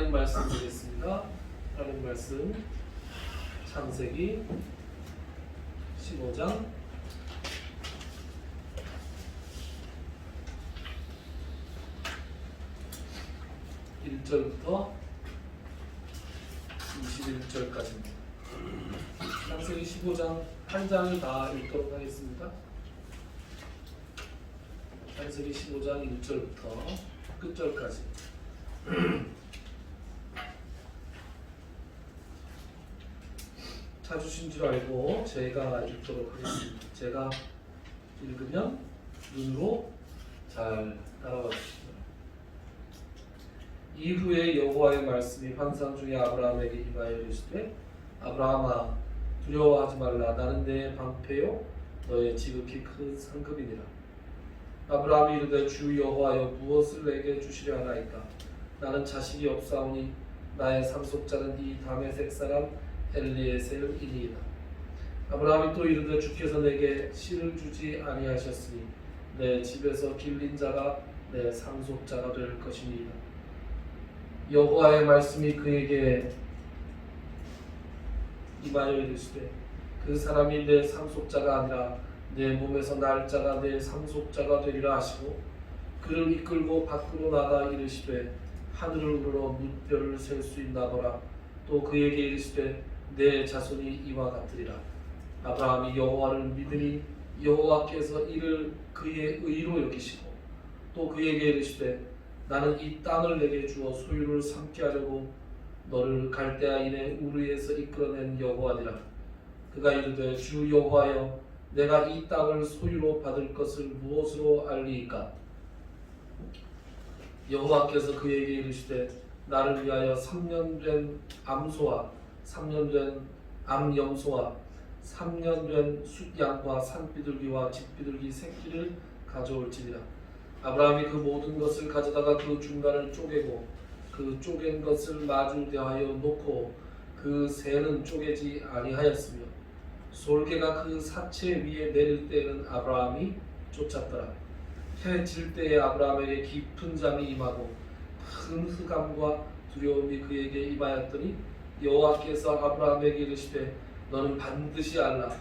하나님 말씀 드리겠습니다. 하나님 말씀 창세기 15장 1절부터 21절까지입니다. 창세기 15장 한 장을 다 읽도록 하겠습니다. 창세기 15장 1절부터 끝절까지. 찾으신 줄 알고 제가 읽도록 하겠습니다. 제가 읽으면 눈으로 잘 따라와 주시기 바랍니다. 이후에 여호와의 말씀이 환상 중에 아브라함에게 임하여 이르시되 아브라함아 두려워하지 말라. 나는 내 방패요 너의 지극히 큰 상급이니라. 아브라함이 이르되 주 여호와여 무엇을 내게 주시려 하나이까. 나는 자식이 없사오니 나의 상속자는 이 다메섹 사람 엘리에셀이니이다. 아브라함이 또 이르되 주께서 내게 씨를 주지 아니하셨으니 내 집에서 길린 자가 내 상속자가 될 것이니이다. 여호와의 말씀이 그에게 임하여 이르시되 그 사람이 내 상속자가 아니라 내 몸에서 날 자가 내 상속자가 되리라 하시고 그를 이끌고 밖으로 나가 이르시되 하늘을 우러러 무별을 셀 수 있나더라. 또 그에게 이르시되 내 자손이 이와 같으리라. 아브라함이 여호와를 믿으니 여호와께서 이를 그의 의로 여기시고 또 그에게 이르시되 나는 이 땅을 내게 주어 소유를 삼게 하려고 너를 갈대아인의 우르에서 이끌어낸 여호와니라. 그가 이르되 주 여호와여 내가 이 땅을 소유로 받을 것을 무엇으로 알리이까. 여호와께서 그에게 이르시되 나를 위하여 3년 된 암소와 3년 된 암염소와 3년 된 숫양과 산비둘기와 집비둘기 새끼를 가져올지니라. 아브라함이 그 모든 것을 가져다가 그 중간을 쪼개고 그 쪼갠 것을 마주 대하여 놓고 그 새는 쪼개지 아니하였으며 솔개가 그 사체 위에 내릴 때에는 아브라함이 쫓았더라. 해 질 때에 아브라함에게 깊은 잠이 임하고 큰 흑암과 두려움이 그에게 임하였더니 여호와께서 아브라함에게 이르시되 너는 반드시 알라.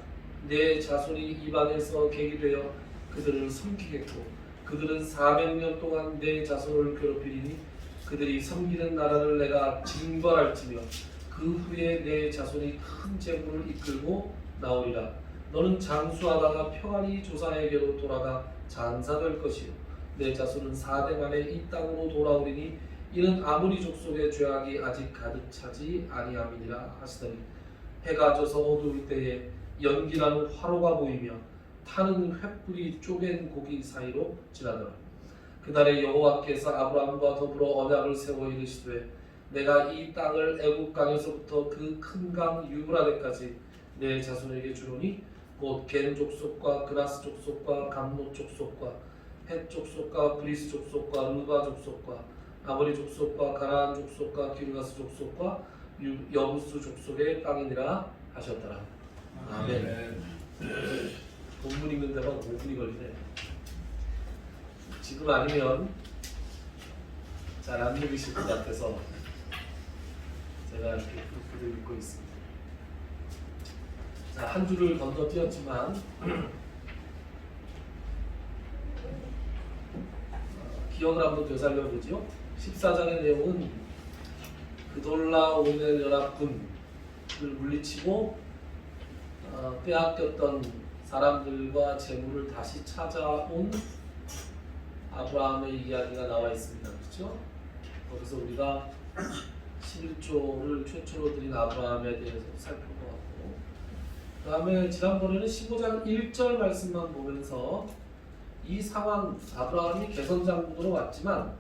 내 자손이 입안에서 객이 되어 그들을 섬기겠고 그들은 400년 동안 내 자손을 괴롭히리니 그들이 섬기는 나라를 내가 징벌할지며 그 후에 내 자손이 큰 재물을 이끌고 나오리라. 너는 장수하다가 평안히 조상에게로 돌아가 장사될 것이요 내 자손은 4대 만에 이 땅으로 돌아오리니 이는 아무리 족속의 죄악이 아직 가득 차지 아니함이니라 하시더니 해가 져서 어두울 때에 연기나는 화로가 보이며 타는 횃불이 쪼갠 고기 사이로 지나더라. 그날에 여호와께서 아브라함과 더불어 언약을 세워 이르시되 내가 이 땅을 애굽 강에서부터 그 큰 강 유브라데까지 내 자손에게 주노니 곧 겐 족속과 그라스 족속과 감노 족속과 헷 족속과 브리스 족속과 르바 족속과 아모리 족속과 가나안 족속과 기르가스 족속과 여부스 족속의 땅이니라 하셨더라. 아멘. 본문 읽는 데만 5분이 걸리네. 지금 아니면 잘 안 읽으실 것 같아서 제가 이렇게 부르르 읽고 있습니다. 자, 한 줄을 건너뛰었지만 기억을 한번 되살려보죠. 14장의 내용은 그돌라오멜 연합군을 물리치고 빼앗겼던 사람들과 재물을 다시 찾아온 아브라함의 이야기가 나와 있습니다. 그렇죠? 거기서 우리가 11조를 최초로 드린 아브라함에 대해서 살펴보았고 그 다음에 지난번에는 15장 1절 말씀만 보면서 이 상황, 아브라함이 개선장군으로 왔지만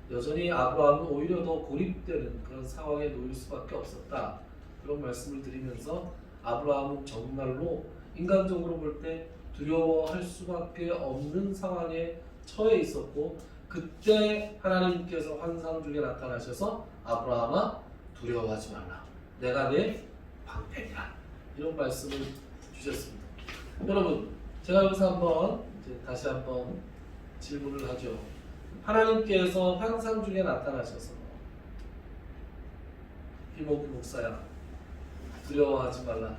여전히 아브라함은 오히려 더 고립되는 그런 상황에 놓일 수밖에 없었다. 그런 말씀을 드리면서 아브라함은 정말로 인간적으로 볼 때 두려워할 수밖에 없는 상황에 처해 있었고 그때 하나님께서 환상 중에 나타나셔서 아브라함아 두려워하지 말라. 내가 내 방패이다. 이런 말씀을 주셨습니다. 여러분 제가 여기서 한번 다시 한번 질문을 하죠. 하나님께서 환상 중에 나타나셔서 이모부 목사야, 두려워하지 말라.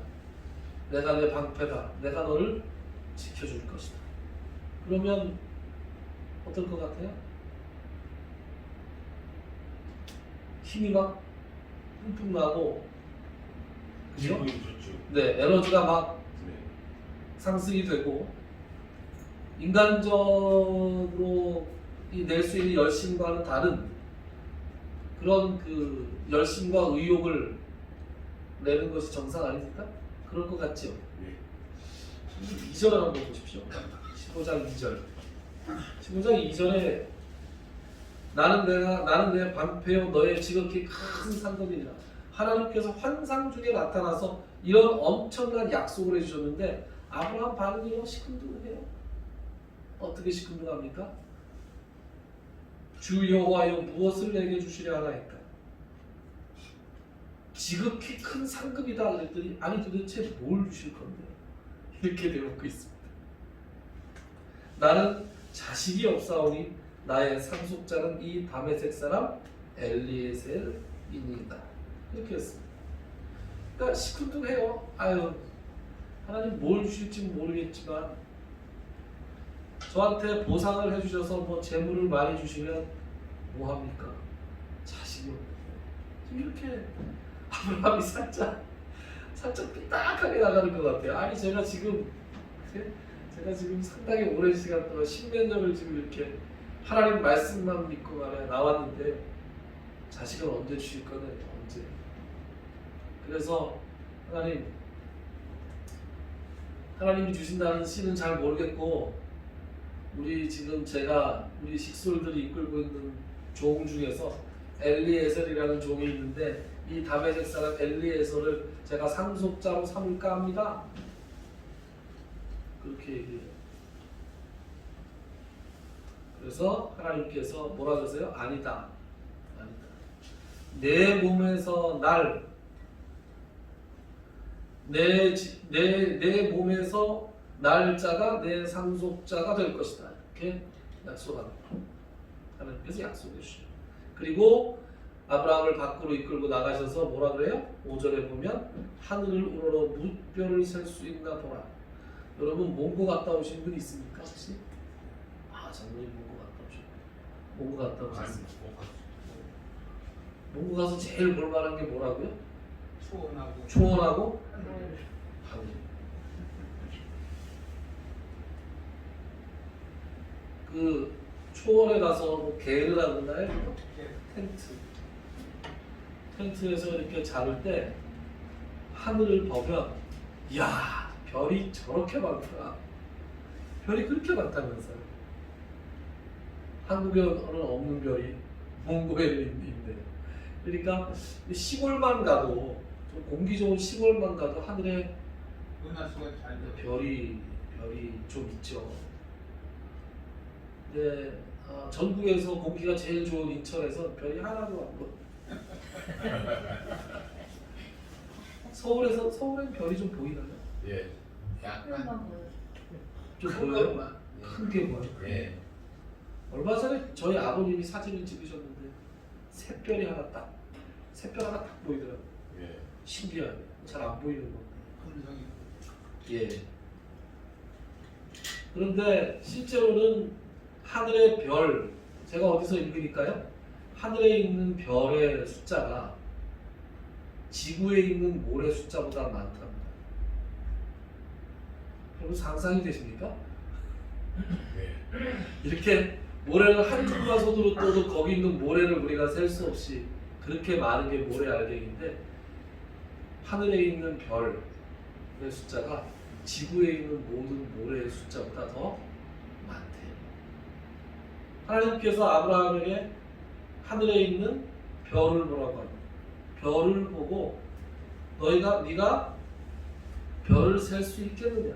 내가 내 방패다. 내가 너를 지켜줄 것이다. 그러면 어떨 것 같아요? 힘이 막 뿜뿜 나고, 그죠? 기분이 좋죠. 네, 에너지가 막 네. 상승이 되고, 인간적으로 낼 수 있는 열심과는 다른 그런 그 열심과 의욕을 내는 것이 정상 아닙니까? 그럴 것 같죠? 네. 2절을 한번 보십시오. 15장 2절. 15장 2절에 나는 내 방패요 너의 지극히 큰 상급이니라. 하나님께서 환상 중에 나타나서 이런 엄청난 약속을 해주셨는데 아브라함 반응이 시큰둥해요. 어떻게 시큰둥합니까? 주 여호와여 무엇을 내게 주시려 하나이까? 지극히 큰 상급이다 그랬더니 아니 도대체 뭘 주실 건데? 이렇게 되어있고 있습니다. 나는 자식이 없사오니 나의 상속자는 이 다메섹 사람 엘리에셀이니이다. 이렇게 했습니다. 그러니까 시큰둥해요. 아유 하나님 뭘 주실지 모르겠지만 저한테 보상을 해주셔서 뭐 재물을 많이 주시면 뭐합니까? 자식이 없는데 지금 이렇게 아브라함이 살짝 삐딱하게 나가는 것 같아요. 아니 제가 지금 상당히 오랜 시간 동안 십몇 년을 지금 이렇게 하나님 말씀만 믿고 말해 나왔는데 자식을 언제 주실 거는 언제? 그래서 하나님이 주신다는 씨는 잘 모르겠고 우리 지금 우리 식솔들이 이끌고 있는 종 중에서 엘리에셀이라는 종이 있는데 이 다메섹 사람 엘리에셀을 제가 상속자로 삼을까 합니다. 그렇게 얘기해요. 그래서 하나님께서 뭐라 그러세요? 아니다. 내 몸에서 내 몸에서 날 자가 내 상속자가 될 것이다. 이렇게 약속합니다. 하나님께서 약속해 주시죠. 그리고 아브라함을 밖으로 이끌고 나가셔서 뭐라 그래요? 5절에 보면 하늘을 우러러 무뼈를 셀 수 있나 보라. 여러분 몽고 갔다 오신 분 있습니까 혹시? 장로님 몽고 갔다 오셨어요. 몽고 갔다 오셨습니다. 몽고 가서 제일 볼만한 게 뭐라고요? 초원하고 하늘. 그 초원에 가서 뭐 게르라고 하나요? 텐트에서 이렇게 자를 때 하늘을 보면 이야 별이 저렇게 많구나. 별이 그렇게 많다면서요. 한국에는 없는 별이 몽고에는 있는데 그러니까 시골만 가도 좀 공기 좋은 시골만 가도 하늘에 별이 좀 있죠. 근데 전국에서 공기가 제일 좋은 인천에서 별이 하나도 안 보여. 서울엔 별이 좀 보이나요? 예. 약간 좀 보여요? 큰 게 보여요? 예. 얼마 전에 저희 아버님이 사진을 찍으셨는데 새별이 하나 딱 보이더라고요. 예. 신기하게 잘 안 보이는 거. 예. 그런데 실제로는 하늘의 별, 제가 어디서 읽으니까요. 하늘에 있는 별의 숫자가 지구에 있는 모래 숫자보다 많답니다. 여러분 상상이 되십니까? 예. 이렇게 모래를 한 줌만 손으로 떠도 거기 있는 모래를 우리가 셀 수 없이 그렇게 많은 게 모래 알갱인데 하늘에 있는 별의 숫자가 지구에 있는 모든 모래의 숫자보다 더 많대요. 하나님께서 아브라함에게 하늘에 있는 별을 보라고 합니다. 별을 보고 네가 별을 셀 수 있겠느냐?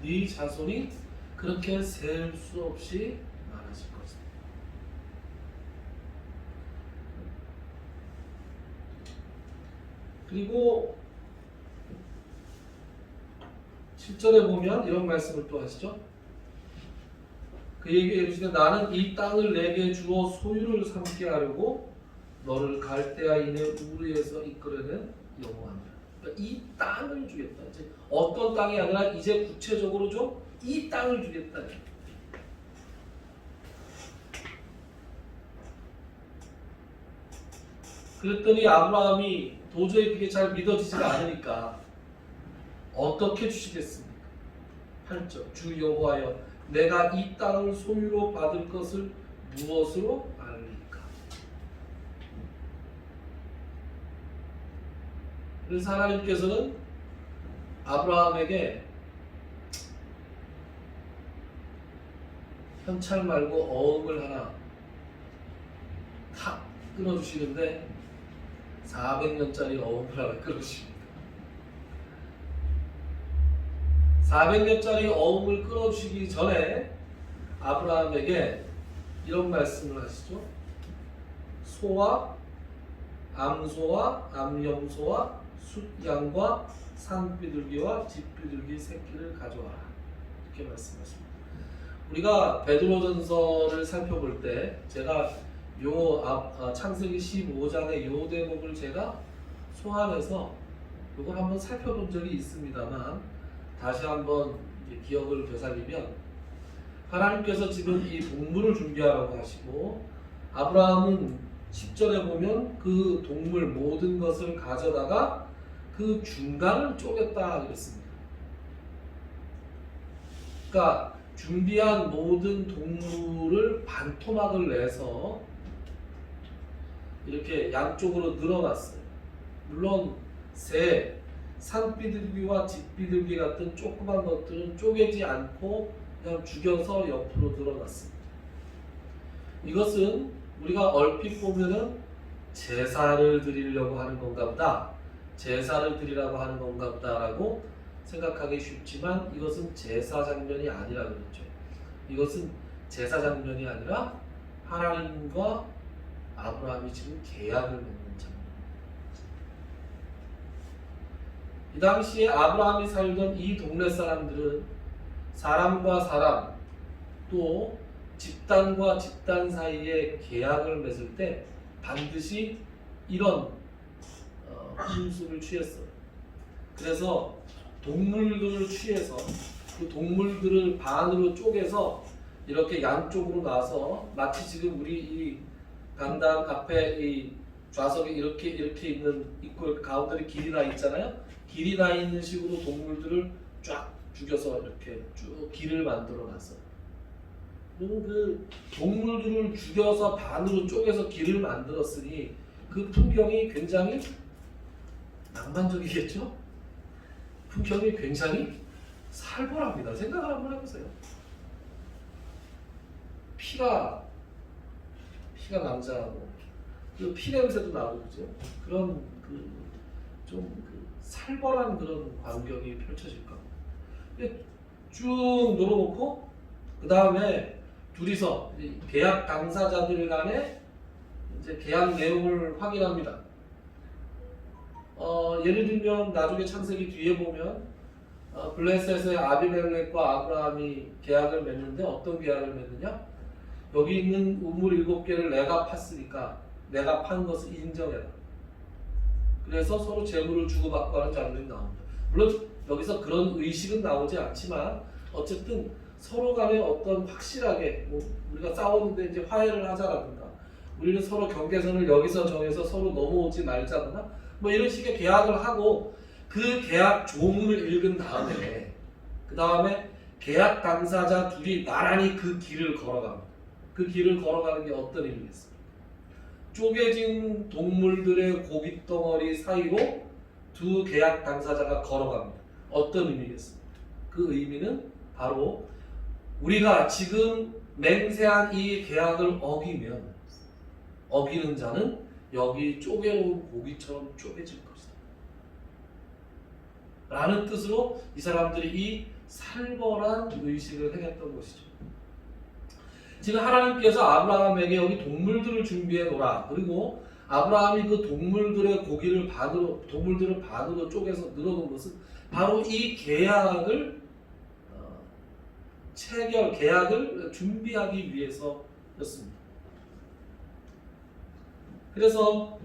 네 자손이 그렇게 셀 수 없이 많아질 것이다. 그리고 7절에 보면 이런 말씀을 또 하시죠. 그에게 이르시되 나는 이 땅을 내게 주어 소유를 삼게 하려고 너를 갈대아인의 우르에서 이끌어낸 여호와니라. 그러니까 이 땅을 주겠다. 이제 어떤 땅이 아니라 이제 구체적으로 좀 이 땅을 주겠다. 그랬더니 아브라함이 도저히 그게 잘 믿어지지가 않으니까 어떻게 주시겠습니까? 8절 주 여호와여 내가 이 땅을 소유로 받을 것을 무엇으로 알리까? 그래서 하나님께서는 아브라함에게 현찰 말고 어음을 하나 탁 끊어주시는데 400년짜리 어음을 하나 끊어주십니다. 400년짜리 어음을 끊어주시기 전에 아브라함에게 이런 말씀을 하시죠. 소와 암소와 암염소와 숫양과 산비둘기와 집비둘기 새끼를 가져와라. 이렇게 말씀하십니다. 우리가 베드로전서를 살펴볼 때 제가 창세기 15장의 요 대목을 제가 소환해서 이걸 한번 살펴본 적이 있습니다만 다시 한번 기억을 되살리면 하나님께서 지금 이 동물을 준비하라고 하시고 아브라함은 10절에 보면 그 동물 모든 것을 가져다가 그 중간을 쪼갰다 그랬습니다. 그러니까 준비한 모든 동물을 반토막을 내서 이렇게 양쪽으로 늘어놨어요. 물론 새, 산비둘기와 집비둘기 같은 조그만 것들은 쪼개지 않고 그냥 죽여서 옆으로 늘어났습니다. 이것은 우리가 얼핏 보면은 제사를 드리려고 하는 건가 보다, 제사를 드리라고 하는 건가 보다라고 생각하기 쉽지만 이것은 제사 장면이 아니라 그랬죠. 이것은 제사 장면이 아니라 하나님과 아브라함이 지금 계약을 맺는 장면. 이 당시에 아브라함이 살던 이 동네 사람들은 사람과 사람 또 집단과 집단 사이에 계약을 맺을 때 반드시 이런 훈수를 취했어요. 그래서 동물들을 취해서 그 동물들을 반으로 쪼개서 이렇게 양쪽으로 놔서 마치 지금 우리 이 강당 앞에 이 좌석에 이렇게 있는 있고 가운데 길이 나 있잖아요. 길이 나 있는 식으로 동물들을 쫙 죽여서 이렇게 쭉 길을 만들어 놨어요. 그리고 그 동물들을 죽여서 반으로 쪼개서 길을 만들었으니 그 풍경이 굉장히 낭만적이겠죠? 풍경이 굉장히 살벌합니다. 생각을 한번 해보세요. 피가 낭자하고 그 피 냄새도 나고 그죠? 그런 좀 살벌한 그런 광경이 펼쳐질 겁니다. 쭉 놀아놓고 그 다음에 둘이서 계약 당사자들 간에 이제 계약 내용을 확인합니다. 예를 들면 나중에 창세기 뒤에 보면 블레셋의 아비멜렉과 아브라함이 계약을 맺는데 어떤 계약을 맺느냐? 여기 있는 우물 7개를 내가 팠으니까 내가 판 것을 인정해라. 그래서 서로 재물을 주고받고 하는 장면이 나옵니다. 물론 여기서 그런 의식은 나오지 않지만 어쨌든 서로 간에 어떤 확실하게 우리가 싸우는데 이제 화해를 하자라든가 우리는 서로 경계선을 여기서 정해서 서로 넘어오지 말자거나 뭐 이런 식의 계약을 하고 그 계약 조문을 읽은 다음에 그 다음에 계약 당사자 둘이 나란히 그 길을 걸어갑니다. 그 길을 걸어가는 게 어떤 의미겠습니까? 쪼개진 동물들의 고깃덩어리 사이로 두 계약 당사자가 걸어갑니다. 어떤 의미겠습니까? 그 의미는 바로 우리가 지금 맹세한 이 계약을 어기면 어기는 자는 여기 쪼개놓은 고기처럼 쪼개질 것이다 라는 뜻으로 이 사람들이 이 살벌한 의식을 행했던 것이죠. 지금 하나님께서 아브라함에게 여기 동물들을 준비해 놓으라. 그리고 아브라함이 그 동물들의 고기를 동물들을 반으로 쪼개서 늘어놓은 것은 바로 이 계약을 계약을 준비하기 위해서였습니다. 그래서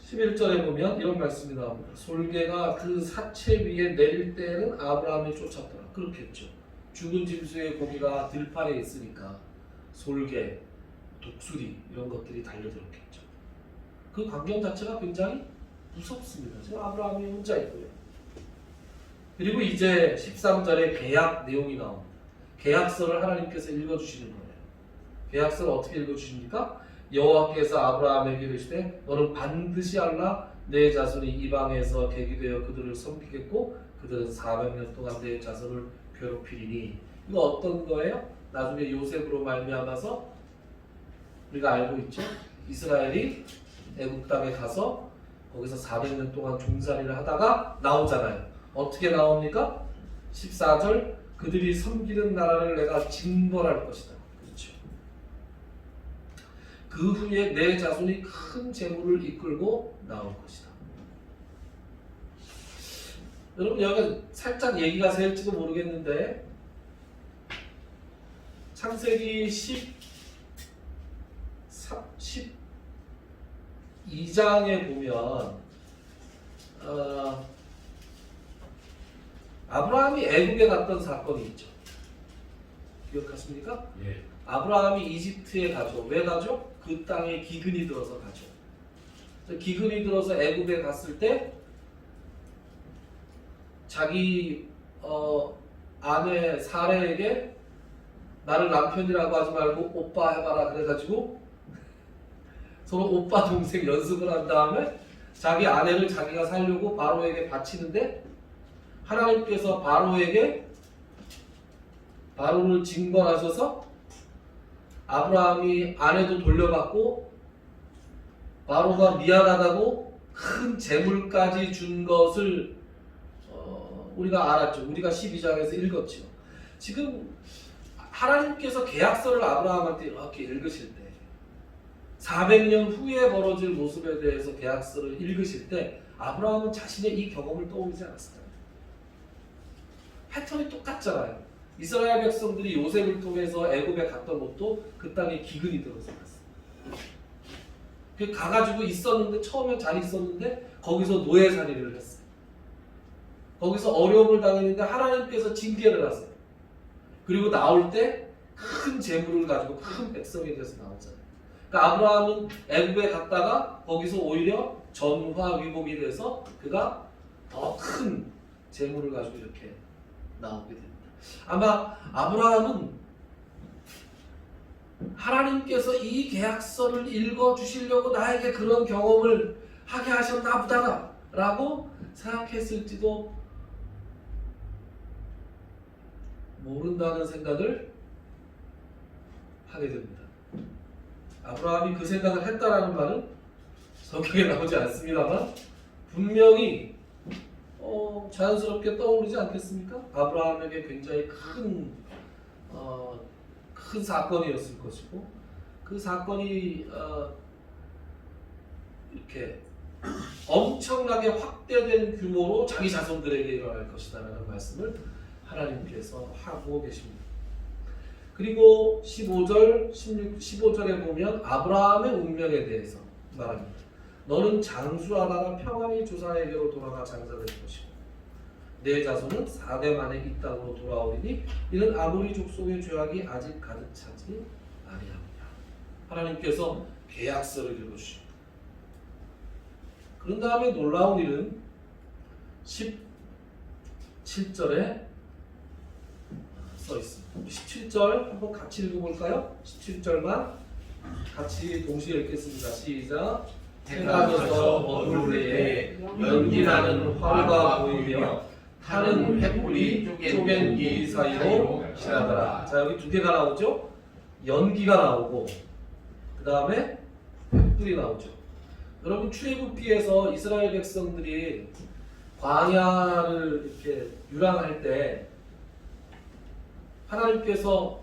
11절에 보면 이런 말씀이 나옵니다. 솔개가 그 사체 위에 내릴 때는 아브라함이 쫓았더라. 그렇겠죠. 죽은 짐승의 고기가 들판에 있으니까 솔개, 독수리 이런 것들이 달려들었겠죠. 그 광경 자체가 굉장히 무섭습니다. 지금 아브라함이 혼자 있고요. 그리고 이제 13절에 계약 내용이 나옵니다. 계약서를 하나님께서 읽어주시는 거예요. 계약서를 어떻게 읽어주십니까? 여호와께서 아브라함에게 이르시되 너는 반드시 알라 내 자손이 이방에서 계기되어 그들을 섬기겠고 그들은 400년 동안 내 자손을 괴롭히리니. 이거 어떤 거예요? 나중에 요셉으로 말미암아서 우리가 알고 있죠. 이스라엘이 애국 땅에 가서 거기서 400년 동안 종살이를 하다가 나오잖아요. 어떻게 나옵니까? 14절 그들이 섬기는 나라를 내가 징벌할 것이다. 그렇죠. 그 후에 내 자손이 큰 재물을 이끌고 나올 것이다. 여러분 여기 살짝 얘기가 새일지도 모르겠는데 창세기 12장에 보면 아브라함이 애국에 갔던 사건이 있죠. 기억하십니까? 예. 아브라함이 이집트에 가죠. 왜 가죠? 그 땅에 기근이 들어서 가죠. 기근이 들어서 애국에 갔을 때 자기 아내 사레에게 나를 남편이라고 하지 말고 오빠 해봐라 그래가지고 서로 오빠 동생 연습을 한 다음에 자기 아내를 자기가 살려고 바로에게 바치는데 하나님께서 바로를 징벌하셔서 아브라함이 아내도 돌려받고 바로가 미안하다고 큰 재물까지 준 것을 우리가 알았죠. 우리가 12장에서 읽었죠. 지금 하나님께서 계약서를 아브라함한테 이렇게 읽으실 때 400년 후에 벌어질 모습에 대해서 계약서를 읽으실 때 아브라함은 자신의 이 경험을 떠올리지 않았을까요? 패턴이 똑같잖아요. 이스라엘 백성들이 요셉을 통해서 애굽에 갔던 것도 그 땅에 기근이 들어서 갔어요. 그 가가지고 있었는데 처음에 잘 있었는데 거기서 노예살이를 했어요. 거기서 어려움을 당했는데 하나님께서 징계를 하세요. 그리고 나올 때 큰 재물을 가지고 큰 백성이 돼서 나오잖아요. 그러니까 아브라함은 애굽에 갔다가 거기서 오히려 전화위복이 돼서 그가 더 큰 재물을 가지고 이렇게 나오게 됩니다. 아마 아브라함은 하나님께서 이 계약서를 읽어주시려고 나에게 그런 경험을 하게 하셨나 보다 라고 생각했을지도 모른다는 생각을 하게 됩니다. 아브라함이 그 생각을 했다라는 말은 성경에 나오지 않습니다만 분명히 자연스럽게 떠오르지 않겠습니까? 아브라함에게 굉장히 큰 사건이었을 것이고 그 사건이 이렇게 엄청나게 확대된 규모로 자기 자손들에게 일어날 것이다라는 말씀을 하나님께서 하고 계십니다. 그리고 15절에 보면 아브라함의 운명에 대해서 말합니다. 너는 장수하다가 평안히 조상에게로 돌아가 장사될 것이고 내 자손은 4대 만에 이 땅으로 돌아오리니 이는 아모리 족속의 죄악이 아직 가득 차지 아니하니라. 하나님께서 계약서를 읽어주십니다. 그런 다음에 놀라운 일은 17절에 써 있습니다. 17절 한번 같이 읽어볼까요? 17절만 같이 동시에 읽겠습니다. 시작. 해가 져서 어두울 때에 연기나는 화가 보이며 타는 횃불이 쪼갠 무기 사이로 지나가라. 자, 여기 두 개가 나오죠? 연기가 나오고 그 다음에 횃불이 나오죠. 여러분 출애굽기에서 이스라엘 백성들이 광야를 이렇게 유랑할 때 하나님께서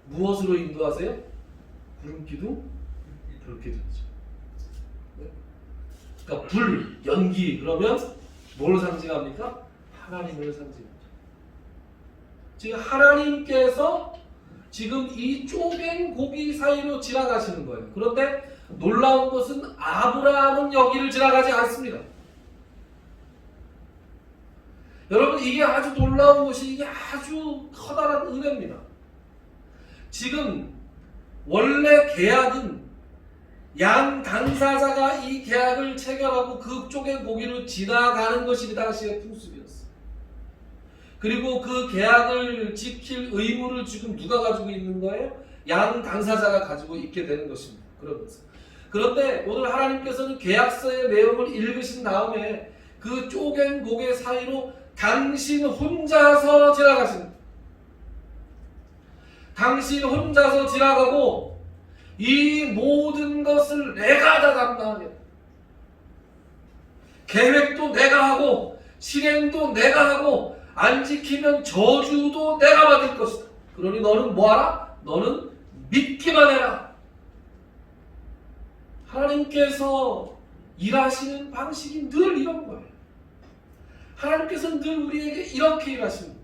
무엇으로 인도하세요? 구름기둥? 불기둥이죠. 네? 그러니까 불, 연기 그러면 뭘 상징합니까? 하나님을 상징합니다. 지금 하나님께서 지금 이 쪼갠 고기 사이로 지나가시는 거예요. 그런데 놀라운 것은 아브라함은 여기를 지나가지 않습니다. 여러분, 이게 아주 놀라운 것이, 이게 아주 커다란 은혜입니다. 지금 원래 계약은 양 당사자가 이 계약을 체결하고 그쪽의 고기로 지나가는 것이 그 당시의 풍습이었어요. 그리고 그 계약을 지킬 의무를 지금 누가 가지고 있는 거예요? 양 당사자가 가지고 있게 되는 것입니다. 그런데 오늘 하나님께서는 계약서의 내용을 읽으신 다음에 그 쪼갠 고개 사이로 당신 혼자서 지나가십니다. 당신 혼자서 지나가고 이 모든 것을 내가 다 담당하겠다. 계획도 내가 하고 실행도 내가 하고 안 지키면 저주도 내가 받을 것이다. 그러니 너는 뭐하라? 너는 믿기만 해라. 하나님께서 일하시는 방식이 늘 이런 거예요. 하나님께서는 늘 우리에게 이렇게 일하십니다.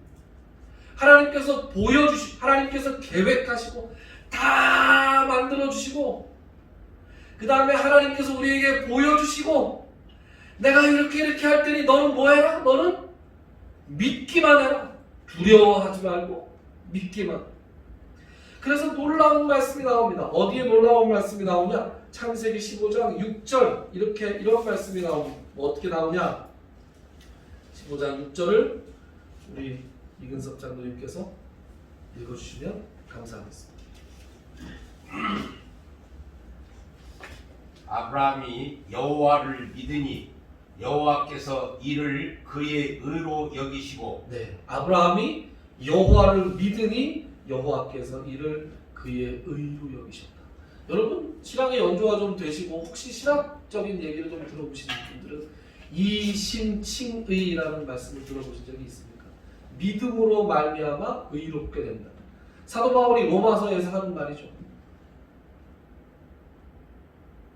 하나님께서 보여주시고, 하나님께서 계획하시고, 다 만들어주시고, 그 다음에 하나님께서 우리에게 보여주시고, 내가 이렇게 할 테니 너는 뭐 해라? 너는 믿기만 해라. 두려워하지 말고 믿기만. 그래서 놀라운 말씀이 나옵니다. 어디에 놀라운 말씀이 나오냐? 창세기 15장 6절 이런 말씀이 나옵니다. 뭐 어떻게 나오냐? 15장 6절을 우리 이근섭 장로님께서 읽어주시면 감사하겠습니다. 아브라함이 여호와를 믿으니 여호와께서 이를 그의 의로 여기시고. 네, 아브라함이 여호와를 믿으니 여호와께서 이를 그의 의로 여기셨다. 여러분, 신앙의 연조가 좀 되시고 혹시 신학적인 얘기를 좀 들어보신 분들은 이신칭의라는 말씀을 들어보신 적이 있습니까? 믿음으로 말미암아 의롭게 된다. 사도 바울이 로마서에서 하는 말이죠.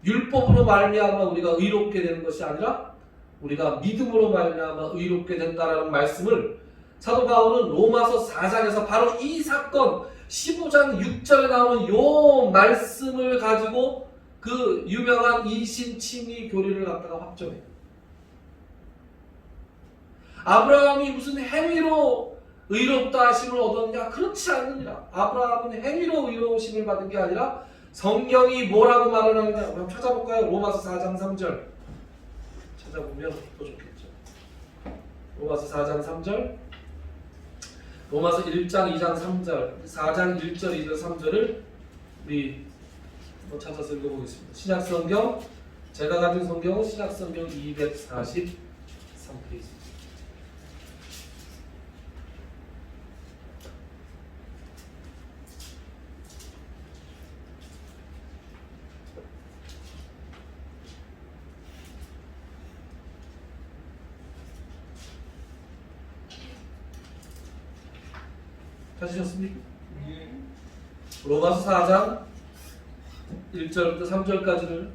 율법으로 말미암아 우리가 의롭게 되는 것이 아니라 우리가 믿음으로 말미암아 의롭게 된다라는 말씀을 사도 바울은 로마서 4장에서 바로 이 사건 15장 6절에 나오는 요 말씀을 가지고 그 유명한 이신칭의 교리를 갖다가 확정해요. 아브라함이 무슨 행위로 의롭다 하심을 얻었냐? 그렇지 않느니라. 아브라함은 행위로 의로우심을 받은 게 아니라 성경이 뭐라고 말하느냐? 한번 찾아볼까요? 로마서 4장 3절 찾아보면 더 좋겠죠. 로마서 4장 3절, 로마서 1장 2장 3절, 4장 1절 2절 3절을 우리 한번 찾아서 읽어보겠습니다. 신약성경, 제가 가진 성경은 신약성경 243페이지. 찾으셨습니까? 로마서 4장 1절부터 3절까지를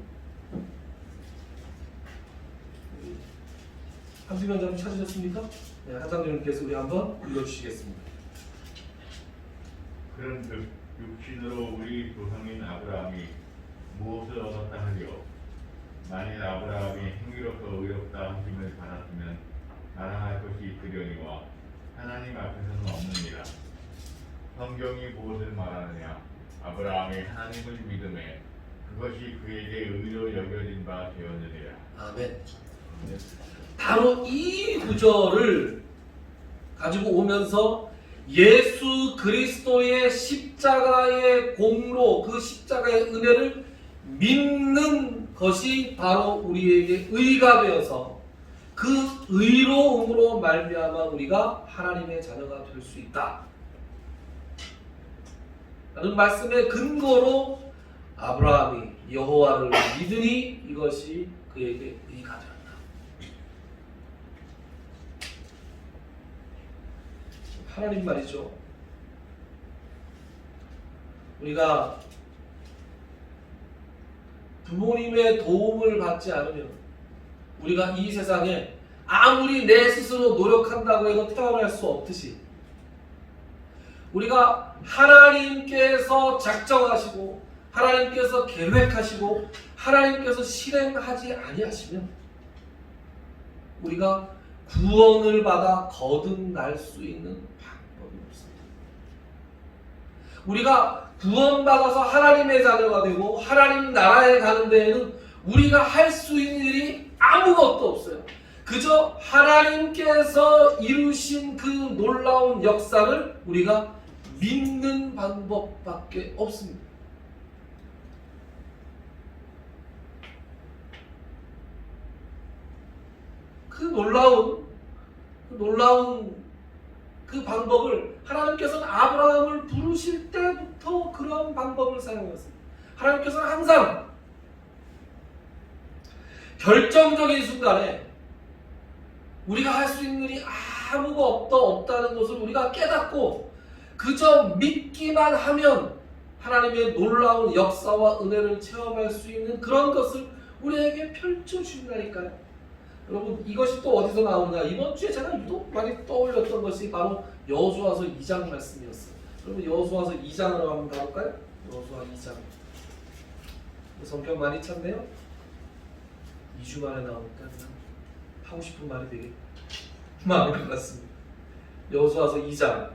한주변 장 찾으셨습니까? 네, 한장님께서 우리 한번 읽어주시겠습니다. 그런즉 육신으로 우리 조상인 아브라함이 무엇을 얻었다 하리요? 만일 아브라함이 행위로서 의롭다 하심을 받았으면 자랑할 것이 있으려니와 하나님 앞에서는 없느니라. 성경이 무엇을 말하느냐? 아브라함이 하나님을 믿음에 그것이 그에게 의로 여겨진 바 되었느니라. 아멘. 바로 이 구절을 가지고 오면서 예수 그리스도의 십자가의 공로, 그 십자가의 은혜를 믿는 것이 바로 우리에게 의가 되어서 그 의로움으로 말미암아 우리가 하나님의 자녀가 될 수 있다 라는 말씀의 근거로 아브라함이 여호와를 믿으니 이것이 그에게 의가 되었다. 하나님 말이죠. 우리가 부모님의 도움을 받지 않으면 우리가 이 세상에 아무리 내 스스로 노력한다고 해서 태어날 수 없듯이 우리가 하나님께서 작정하시고 하나님께서 계획하시고 하나님께서 실행하지 아니하시면 우리가 구원을 받아 거듭날 수 있는 방법이 없습니다. 우리가 구원받아서 하나님의 자녀가 되고 하나님 나라에 가는 데에는 우리가 할 수 있는 일이 아무것도 없어요. 그저 하나님께서 이루신 그 놀라운 역사를 우리가 믿는 방법밖에 없습니다. 그 놀라운 그 방법을 하나님께서는 아브라함을 부르실 때부터 그런 방법을 사용했습니다. 하나님께서는 항상 결정적인 순간에 우리가 할 수 있는 일이 아무것도 없다는 것을 우리가 깨닫고 그저 믿기만 하면 하나님의 놀라운 역사와 은혜를 체험할 수 있는 그런 것을 우리에게 펼쳐주신다니까요. 여러분, 이것이 또 어디서 나오느냐? 이번 주에 제가 유독 많이 떠올렸던 것이 바로 여호수아서 2장 말씀이었어요. 여러분, 여호수아서 2장으로 한번 가볼까요? 여호수아 2장. 성경 많이 찾네요. 2주 만에 나오니까 하고 싶은 말이 되게 많은 것 같습니다. 여호수아서 2장.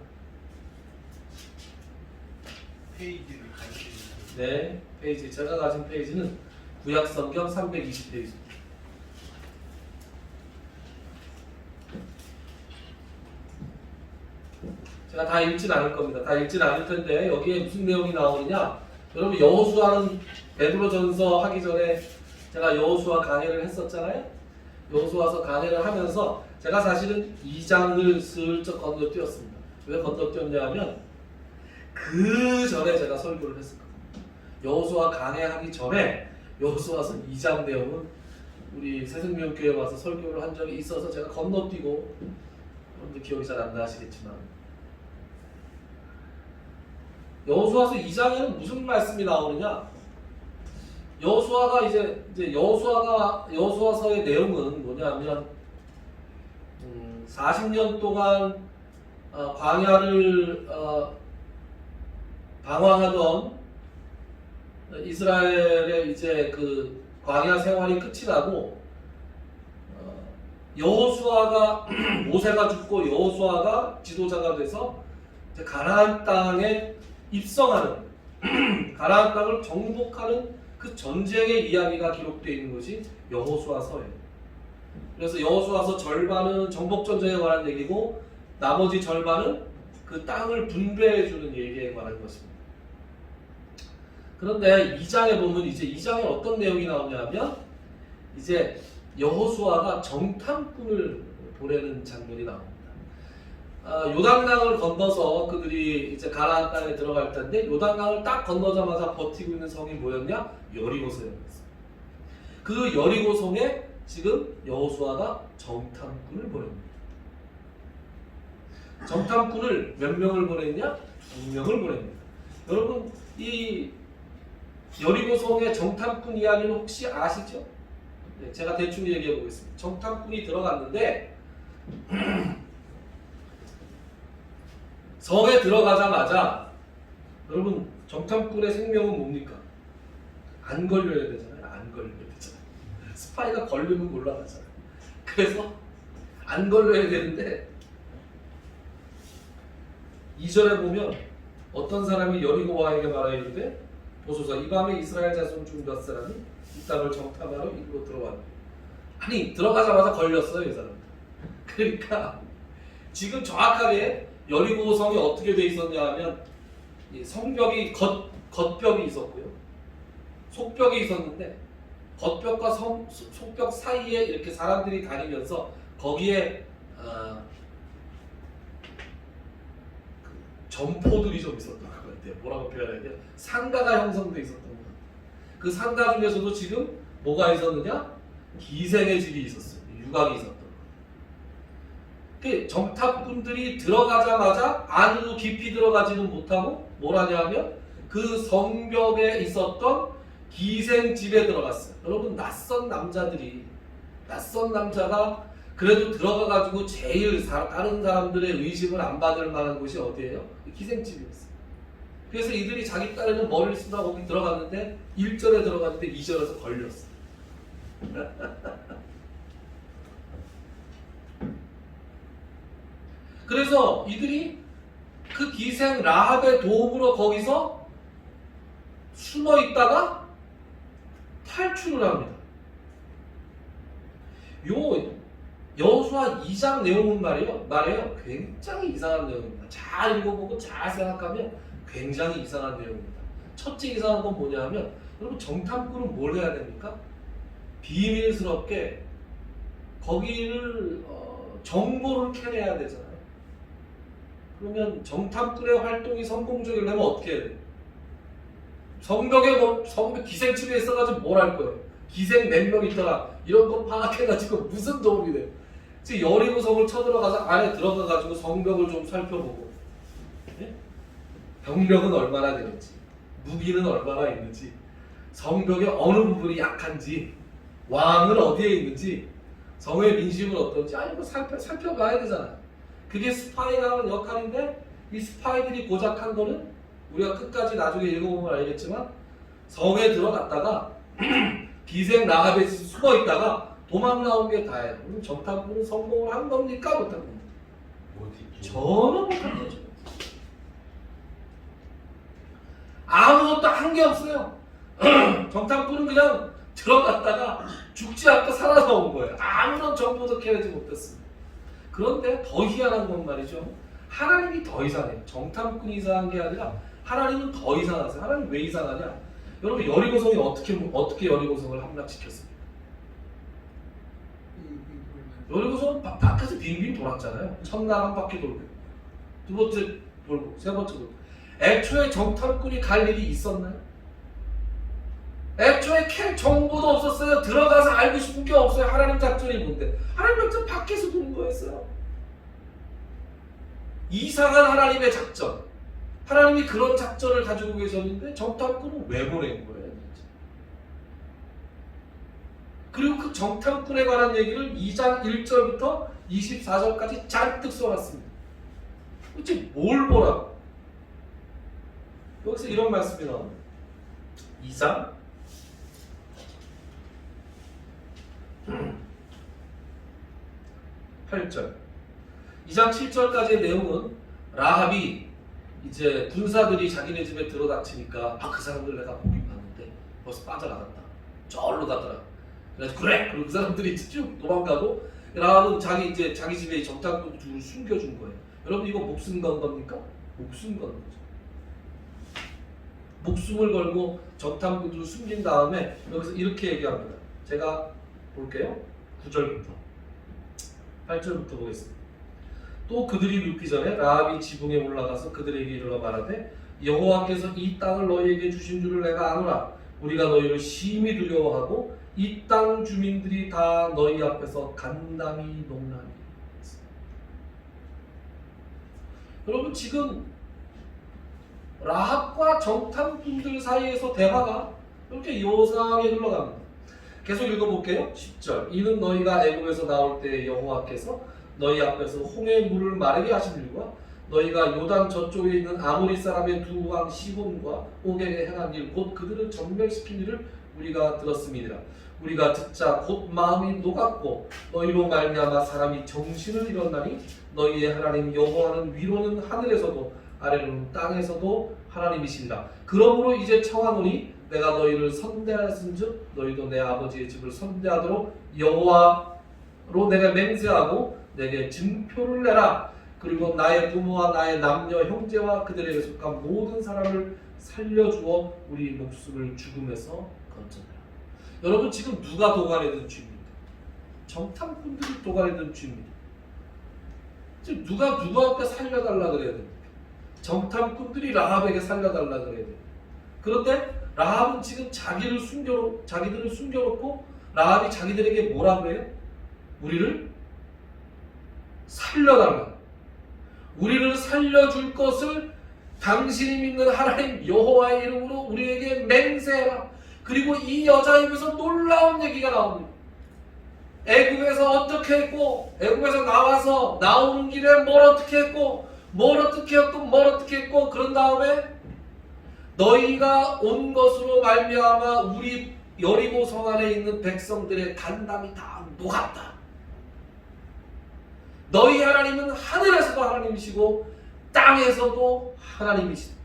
페이지를 가지고 네, 페이지. 제가 가진 페이지는 구약 성경 320페이지입니다. 제가 다 읽진 않을 겁니다. 다 읽진 않을 텐데 여기에 무슨 내용이 나오느냐? 여러분, 여호수아는 베드로전서 하기 전에 제가 여호수아 강해를 했었잖아요. 여호수아서 강해를 하면서 제가 사실은 2장을 슬쩍 건너뛰었습니다. 왜 건너뛰었냐면 그 전에 제가 설교를 했었거든요. 여호수아 강해하기 전에 여호수아서 2장 내용은 우리 새생명교회 와서 설교를 한 적이 있어서 제가 건너뛰고, 여러분들 기억이 잘 안 나시겠지만 여호수아서 2장에는 무슨 말씀이 나오느냐? 여호수아가 이제 여호수아서의 내용은 뭐냐면 40년 동안 광야를 방황하던 이스라엘의 이제 그 광야 생활이 끝이 나고 여호수아가 모세가 죽고 여호수아가 지도자가 돼서 이제 가나안 땅에 입성하는 가나안 땅을 정복하는 그 전쟁의 이야기가 기록되어 있는 것이 여호수아서예요. 그래서 여호수아서 절반은 정복 전쟁에 관한 얘기고 나머지 절반은 그 땅을 분배해 주는 얘기에 관한 것입니다. 그런데 2장에 보면 이제 2장에 어떤 내용이 나오냐면 이제 여호수아가 정탐꾼을 보내는 장면이 나옵니다. 요단강을 건너서 그들이 이제 가나안 땅에 들어갈 텐데 요단강을 딱 건너자마자 버티고 있는 성이 뭐였냐? 여리고성이었어요. 그 여리고성에 지금 여호수아가 정탐꾼을 보냅니다. 정탐꾼을 몇 명을 보냈냐? 2명을 보냅니다. 여러분, 이 여리고성의 정탐꾼 이야기는 혹시 아시죠? 네, 제가 대충 얘기해 보겠습니다. 정탐꾼이 들어갔는데 성에 들어가자마자 여러분, 정탐꾼의 생명은 뭡니까? 안 걸려야 되잖아요. 안 걸려야 되잖아요. 스파이가 걸리면 곤란하잖아요. 그래서 안 걸려야 되는데 2절에 보면 어떤 사람이 여리고 왕에게 말하였는데 보소서, 이 밤에 이스라엘 자손 중 몇 사람이 이 땅을 정탐하러 이리로 들어왔는데, 아니 들어가자마자 걸렸어요, 이 사람. 그러니까 지금 정확하게 여리고성이 어떻게 돼 있었냐 하면 성벽이 겉벽이 있었고요, 속벽이 있었는데 겉벽과 속벽 사이에 이렇게 사람들이 다니면서 거기에 점포들이 좀 있었던 것 같아요. 뭐라고 표현해야 돼요? 상가가 형성돼 있었던 것 같아요. 그 상가 중에서도 지금 뭐가 있었느냐? 기생의 집이 있었어요. 유곽이 있었던 것 같아요. 정탐꾼들이 들어가자마자 안으로 깊이 들어가지는 못하고 뭘 하냐면 그 성벽에 있었던 기생집에 들어갔어요. 여러분, 낯선 남자가 그래도 들어가가지고 제일 다른 사람들의 의심을 안 받을 만한 곳이 어디예요? 기생집이었어요. 그래서 이들이 자기 딸에는 머리를 쓴다 거기 들어갔는데 1절에 들어갔는데 2절에서 걸렸어. 그래서 이들이 그 기생 라합의 도움으로 거기서 숨어 있다가 탈출을 합니다. 요 여호수아 2장 내용은 말이에요. 굉장히 이상한 내용입니다. 잘 읽어보고 잘 생각하면 굉장히 이상한 내용입니다. 첫째 이상한 건 뭐냐면 여러분 정탐꾼은 뭘 해야 됩니까? 비밀스럽게 거기를 정보를 캐내야 되잖아요. 그러면 정탐꾼의 활동이 성공적이려면 어떻게 해야 돼요? 성벽 기생충에 있어가지고 뭘 할 거예요? 기생 몇 명 있더라 이런 거 파악해가지고 무슨 도움이 돼요? 지금 여리고성을 쳐들어가서 안에 들어가가지고 성벽을 좀 살펴보고, 예? 병력은 얼마나 되는지, 무기는 얼마나 있는지, 성벽의 어느 부분이 약한지, 왕은 어디에 있는지, 성의 민심은 어떤지 이거 살펴봐야 되잖아요. 그게 스파이가 하는 역할인데 이 스파이들이 고작한 거는 우리가 끝까지 나중에 읽어보면 알겠지만 성에 들어갔다가 기생 라합에 숨어 있다가 도망 나온 게 다예요. 그럼 정탐꾼은 성공을 한 겁니까? 못한 겁니까? 전혀 못한 거죠. 아무것도 한 게 없어요. 정탐꾼은 그냥 들어갔다가 죽지 않고 살아나온 거예요. 아무런 정보도 캐내지 못했습니다. 그런데 더 희한한 건 말이죠. 하나님이 더 이상해요. 정탐꾼이 이상한 게 아니라 하나님은 더 이상하세요. 하나님 왜 이상하냐? 여러분 여리고성이 어떻게 여리고성을 함락시켰습니까? 여리고성은 바깥에서 빙빙 돌았잖아요. 첫날 한 바퀴 돌고, 두 번째 돌고, 세 번째 돌고. 애초에 정탐꾼이 갈 일이 있었나요? 애초에 캘 정보도 없었어요. 들어가서 알고 싶은 게 없어요. 하나님 작전이 뭔데? 하나님 작전 밖에서 도는 거였어요. 이상한 하나님의 작전. 하나님이 그런 작전을 가지고 계셨는데 정탐꾼은 왜 보낸 거예요? 그리고 그 정탐꾼에 관한 얘기를 2장 1절부터 24절까지 잔뜩 써놨습니다. 도대체 뭘 보라고? 여기서 이런 말씀이 나옵니다. 2장 8절 2장 7절까지의 내용은 라합이 이제 군사들이 자기네 집에 들어닥치니까 그 사람들 내가 보긴 봤는데 벌써 빠져나갔다. 저리로 가더라. 그래서 그래! 그리고 그 사람들이 쭉 도망가고 라합은 자기 집에 정탐꾼 둘을 숨겨준 거예요. 여러분 이거 목숨 건 겁니까? 목숨 건 거죠. 목숨을 걸고 정탐꾼들을 숨긴 다음에 여기서 이렇게 얘기합니다. 제가 볼게요. 9절부터 8절부터 보겠습니다. 또 그들이 눕기 전에 라합이 지붕에 올라가서 그들에게 이르러 말하되 여호와께서 이 땅을 너희에게 주신 줄을 내가 아노라. 우리가 너희를 심히 두려워하고 이 땅 주민들이 다 너희 앞에서 간담이 농락이. 여러분 지금 라합과 정탐꾼들 사이에서 대화가 이렇게 요상하게 흘러갑니다. 계속 읽어볼게요. 10절 이는 너희가 애굽에서 나올 때 여호와께서 너희 앞에서 홍해 물을 마르게 하신 일과 너희가 요단 저쪽에 있는 아모리 사람의 두 왕 시몬과 오겐에 행한 일 곧 그들을 전멸시킨 일을 우리가 들었음이니라. 우리가 듣자 곧 마음이 녹았고 너희로 말미암아 사람이 정신을 잃었나니 너희의 하나님 여호와는 위로는 하늘에서도 아래로는 땅에서도 하나님이시니라. 그러므로 이제 청하노니 내가 너희를 선대하였은즉 너희도 내 아버지의 집을 선대하도록 여호와로 내가 맹세하고 내게 증표를 내라. 그리고 나의 부모와 나의 남녀 형제와 그들에게 속한 모든 사람을 살려주어 우리 목숨을 죽음에서 건져내라. 여러분 지금 누가 도관에 든 죄입니까? 정탐꾼들이 도관에 든 죄입니다. 지금 누가 누구한테 살려달라 그래야 됩니까? 정탐꾼들이 라합에게 살려달라 그래야 됩니다. 그런데 라합은 지금 자기들을 숨겨놓고 라합이 자기들에게 뭐라 그래요? 우리를 살려달라. 우리를 살려줄 것을 당신이 믿는 하나님 여호와의 이름으로 우리에게 맹세해라. 그리고 이 여자 입에서 놀라운 얘기가 나옵니다. 애굽에서 어떻게 했고, 애굽에서 나와서 나오는 길에 뭘 어떻게 했고, 뭘 어떻게 했고, 그런 다음에 너희가 온 것으로 말미암아 우리 여리고 성 안에 있는 백성들의 간담이 다 녹았다. 너희 하나님은 하늘에서도 하나님이시고 땅에서도 하나님이시다.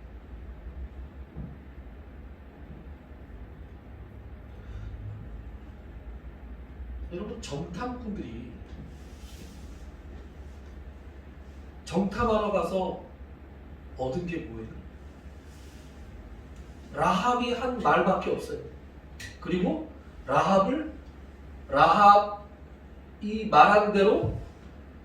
여러분, 정탐꾼들이 정탐하러 가서 얻은 게 뭐예요? 라합이 한 말밖에 없어요. 그리고 라합이 말한 대로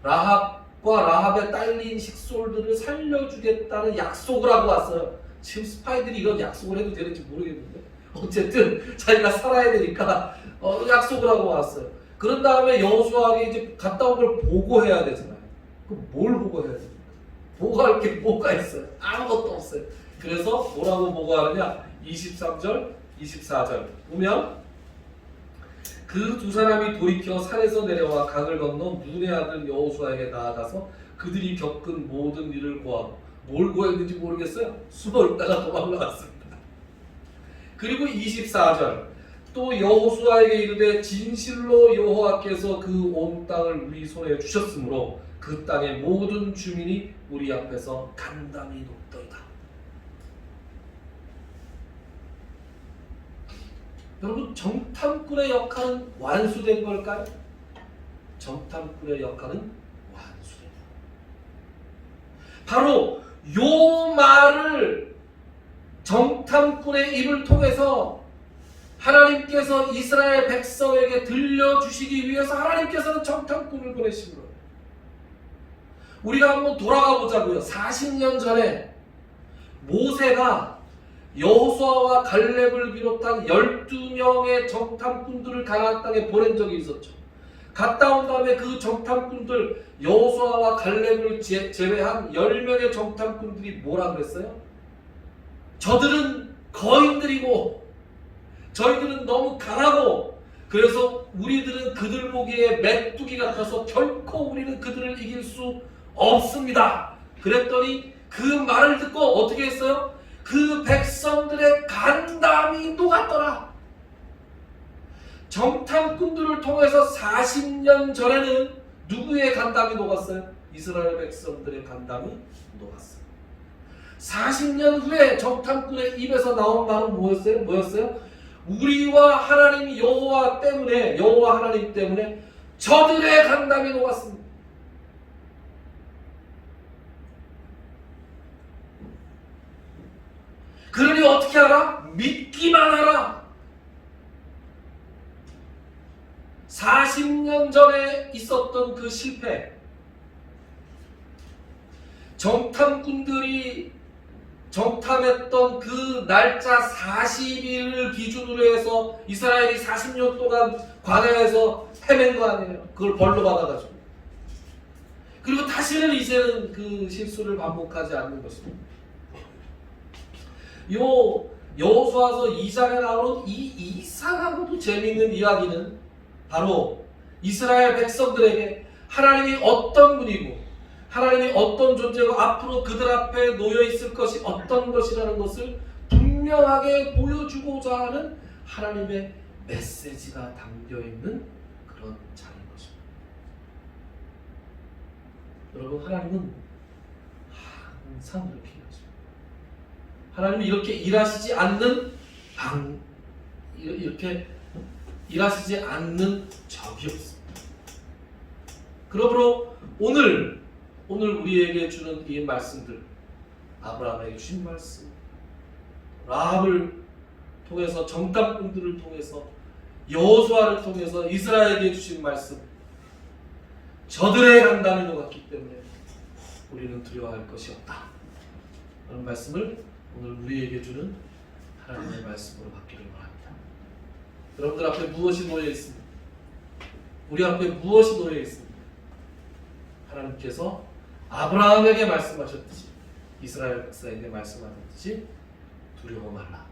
라합과 라합의 딸린 식솔들을 살려주겠다는 약속을 하고 왔어요. 지금 스파이들이 이런 약속을 해도 되는지 모르겠는데 어쨌든 자기가 살아야 되니까 약속을 하고 왔어요. 그런 다음에 여호수아에게 이제 갔다 온 걸 보고해야 되잖아요. 그럼 뭘 보고해야 됩니까? 보고할 게 뭐가 있어요? 아무것도 없어요. 그래서 뭐라고 보고하느냐? 23절, 24절 보면 그 두 사람이 돌이켜 산에서 내려와 강을 건너 눈의 아들 여호수아에게 나아가서 그들이 겪은 모든 일을 고하고, 뭘 고했는지 모르겠어요. 숨어 있다가 도망나왔습니다. 그리고 24절 또 여호수아에게 이르되 진실로 여호와께서 그 온 땅을 우리 손에 주셨으므로 그 땅의 모든 주민이 우리 앞에서 간담이 높더이다. 여러분, 정탐꾼의 역할은 완수된 걸까요? 정탐꾼의 역할은 완수된다. 바로 요 말을 정탐꾼의 입을 통해서 하나님께서 이스라엘 백성에게 들려주시기 위해서 하나님께서는 정탐꾼을 보내신 거예요. 우리가 한번 돌아가 보자고요. 40년 전에 모세가 여호수아와 갈렙을 비롯한 12명의 정탐꾼들을 가나안 땅에 보낸 적이 있었죠. 갔다 온 다음에 그 정탐꾼들, 여호수아와 갈렙을 제외한 10명의 정탐꾼들이 뭐라 그랬어요? 저들은 거인들이고 저희들은 너무 강하고 그래서 우리들은 그들 보기에 메뚜기 같아서 결코 우리는 그들을 이길 수 없습니다. 그랬더니 그 말을 듣고 어떻게 했어요? 그 백성들의 간담이 녹았더라. 정탐꾼들을 통해서 40년 전에는 누구의 간담이 녹았어요? 이스라엘 백성들의 간담이 녹았어요. 40년 후에 정탐꾼의 입에서 나온 말은 뭐였어요? 우리와 하나님 여호와 하나님 때문에 저들의 간담이 녹았습니다. 그러니 어떻게 하라? 믿기만 하라. 40년 전에 있었던 그 실패, 정탐꾼들이 정탐했던 그 날짜 40일을 기준으로 해서 이스라엘이 40년 동안 광야에서 헤맨 거 아니에요. 그걸 벌로 받아가지고. 그리고 다시는 이제는 그 실수를 반복하지 않는 것입니다. 여호수아서 2장에 나오는 이 이상하고도 재미있는 이야기는 바로 이스라엘 백성들에게 하나님이 어떤 분이고 하나님이 어떤 존재고 앞으로 그들 앞에 놓여 있을 것이 어떤 것이라는 것을 분명하게 보여주고자 하는 하나님의 메시지가 담겨 있는 그런 장인 것입니다. 여러분, 하나님은 항상 이렇게 일하십니다. 하나님은 이렇게 일하시지 않는 이렇게 일하시지 않는 적이 없습니다. 그러므로 오늘 우리에게 주는 이 말씀들, 아브라함에게 주신 말씀, 라합을 통해서 정탐꾼들을 통해서 여호수아를 통해서 이스라엘에게 주신 말씀, 저들의 간담이 녹았기 때문에 우리는 두려워할 것이 없다. 그런 말씀을 오늘 우리에게 주는 하나님의 말씀으로 받기를 바랍니다. 여러분들 앞에 무엇이 놓여 있습니까? 우리 앞에 무엇이 놓여 있습니까? 하나님께서 아브라함에게 말씀하셨듯이 이스라엘 백성에게 말씀하셨듯이 두려워 말라.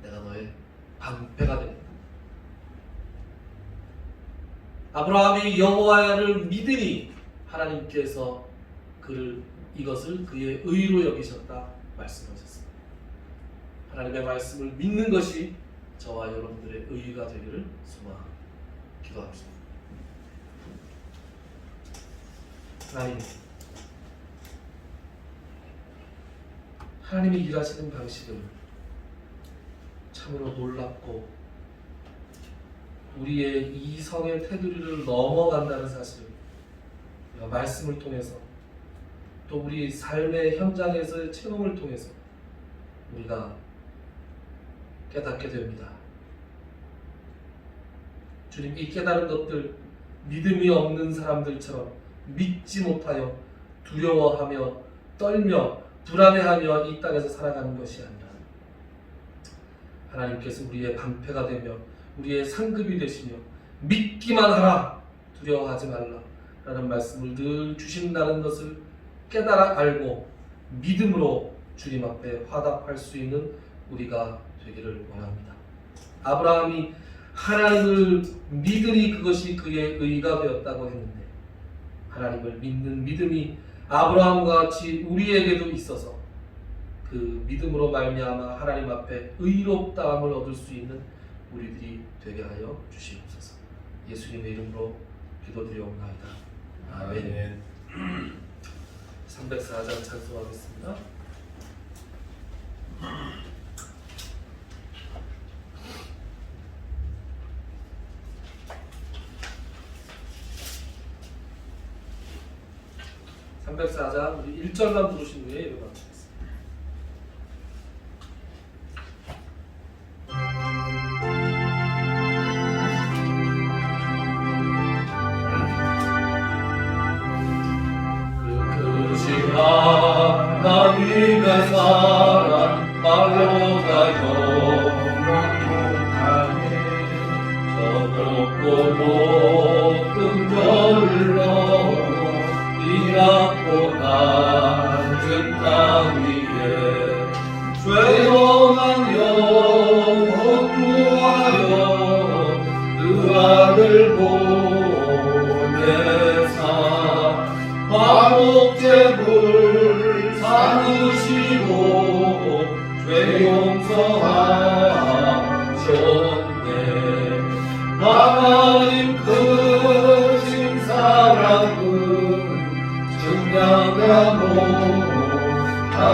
내가 너의 방패가 되겠다. 아브라함이 여호와를 믿으니 하나님께서 이것을 그의 의로 여기셨다 말씀하셨습니다. 하나님의 말씀을 믿는 것이 저와 여러분들의 의의가 되기를 소망 기도합시다. 하나님, 하나님이 일하시는 방식은 참으로 놀랍고 우리의 이성의 테두리를 넘어간다는 사실을 우리가 말씀을 통해서 또 우리 삶의 현장에서의 체험을 통해서 우리가 깨닫게 됩니다. 주님, 이 깨달은 것들 믿음이 없는 사람들처럼 믿지 못하여 두려워하며 떨며 불안해하며 이 땅에서 살아가는 것이 아니라 하나님께서 우리의 방패가 되며 우리의 상급이 되시며 믿기만 하라, 두려워하지 말라 라는 말씀을 늘 주신다는 것을 깨달아 알고 믿음으로 주님 앞에 화답할 수 있는 우리가 되기를 원합니다. 아브라함이 하나님을 믿으니 그것이 그의 의가 되었다고 했는데 하나님을 믿는 믿음이 아브라함과 같이 우리에게도 있어서 그 믿음으로 말미암아 하나님 앞에 의롭다함을 얻을 수 있는 우리들이 되게 하여 주시옵소서. 예수님의 이름으로 기도드리옵나이다. 아멘. 304장 찬송하겠습니다. 우리 1절만 부르신 후에 예배 마치겠습니다. 그 하나님의 사랑 말로가 영원하네. 저 높고 높은 별을 넘어 이 낮고 낮은 땅 위에 죄영한 영혼 구하여 그 아들 보내사 화목제물 삼으시고 죄 용서하셨네. 하나님 크신 사랑은 증량가 못하네.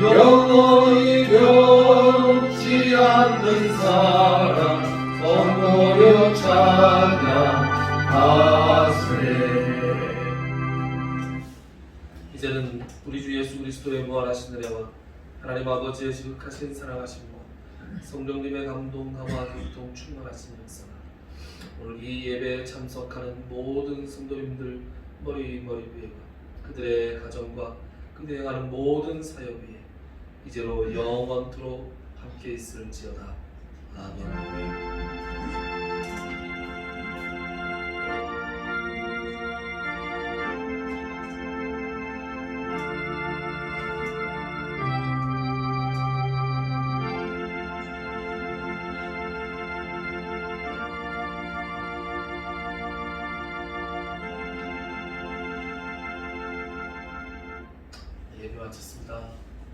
영원히 변치 않는 사랑 선보여 찬양하세. 이제는 우리 주 예수 그리스도의 무한하신 은혜와 하나님 아버지의 지극하신 사랑하심과 성령님의 감동, 감화, 교통, 충만하신 역사가 오늘 이 예배에 참석하는 모든 성도님들 머리 위에 그들의 가정과 그들이 행하는 모든 사역 위에 이제로 영원토록 함께 있을지어다. 아멘.